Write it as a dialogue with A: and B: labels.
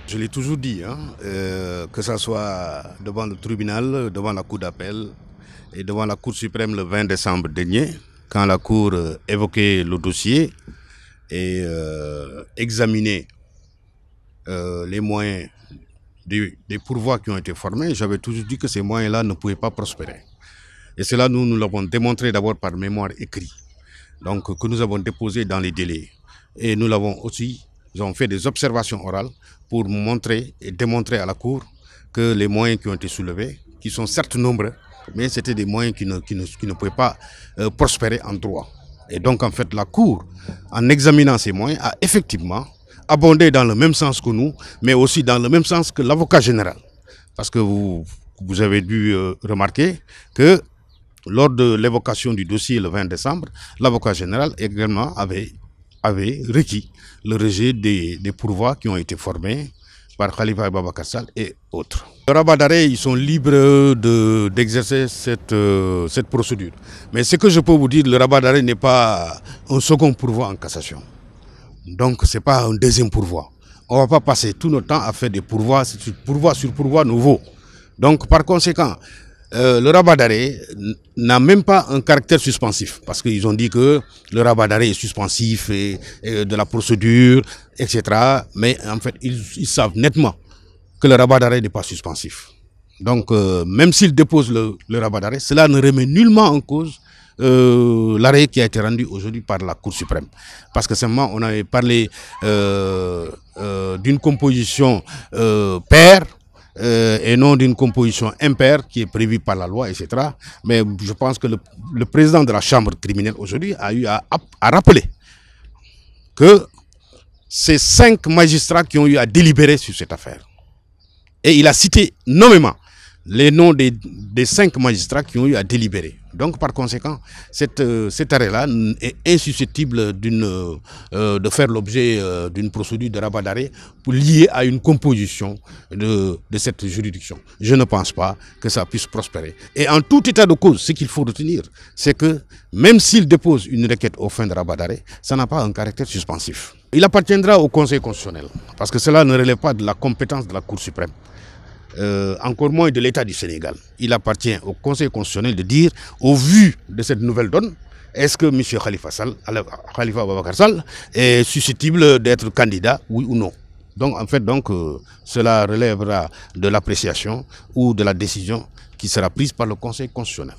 A: Je l'ai toujours dit, hein, que ce soit devant le tribunal, devant la Cour d'appel et devant la Cour suprême le 20 décembre dernier, quand la Cour évoquait le dossier et examinait les moyens des pourvois qui ont été formés, j'avais toujours dit que ces moyens-là ne pouvaient pas prospérer. Et cela, nous l'avons démontré d'abord par mémoire écrite, donc que nous avons déposé dans les délais. Et nous l'avons aussi, nous avons fait des observations orales pour montrer et démontrer à la Cour que les moyens qui ont été soulevés, qui sont certes nombreux, mais c'était des moyens qui ne pouvaient pas prospérer en droit. Et donc en fait la Cour, en examinant ces moyens, a effectivement abondé dans le même sens que nous, mais aussi dans le même sens que l'avocat général. Parce que vous avez dû remarquer que lors de l'évocation du dossier le 20 décembre, l'avocat général également avait requis le rejet des pourvois qui ont été formés par Khalifa Ababacar Sall et autres. Le rabat d'arrêt, ils sont libres d'exercer cette procédure. Mais ce que je peux vous dire, le rabat d'arrêt n'est pas un second pourvoi en cassation. Donc ce n'est pas un deuxième pourvoi. On ne va pas passer tout notre temps à faire des pourvois sur pourvoi nouveaux. Donc par conséquent, le rabat d'arrêt n'a même pas un caractère suspensif, parce qu'ils ont dit que le rabat d'arrêt est suspensif et de la procédure, etc. Mais en fait, ils savent nettement que le rabat d'arrêt n'est pas suspensif. Donc, même s'ils déposent le rabat d'arrêt, cela ne remet nullement en cause l'arrêt qui a été rendu aujourd'hui par la Cour suprême. Parce que simplement, on avait parlé d'une composition paire, et non d'une composition impaire qui est prévue par la loi, etc. Mais je pense que le président de la chambre criminelle aujourd'hui a eu à rappeler que c'est 5 magistrats qui ont eu à délibérer sur cette affaire. Et il a cité nommément les noms des 5 magistrats qui ont eu à délibérer. Donc par conséquent, cet arrêt-là est insusceptible de faire l'objet d'une procédure de rabat d'arrêt liée à une composition de cette juridiction. Je ne pense pas que ça puisse prospérer. Et en tout état de cause, ce qu'il faut retenir, c'est que même s'il dépose une requête aux fins de rabat d'arrêt, ça n'a pas un caractère suspensif. Il appartiendra au Conseil constitutionnel, parce que cela ne relève pas de la compétence de la Cour suprême. Encore moins de l'État du Sénégal. Il appartient au Conseil constitutionnel de dire, au vu de cette nouvelle donne, est-ce que M. Khalifa Ababacar Sall est susceptible d'être candidat, oui ou non. Donc en fait, cela relèvera de l'appréciation ou de la décision qui sera prise par le Conseil constitutionnel.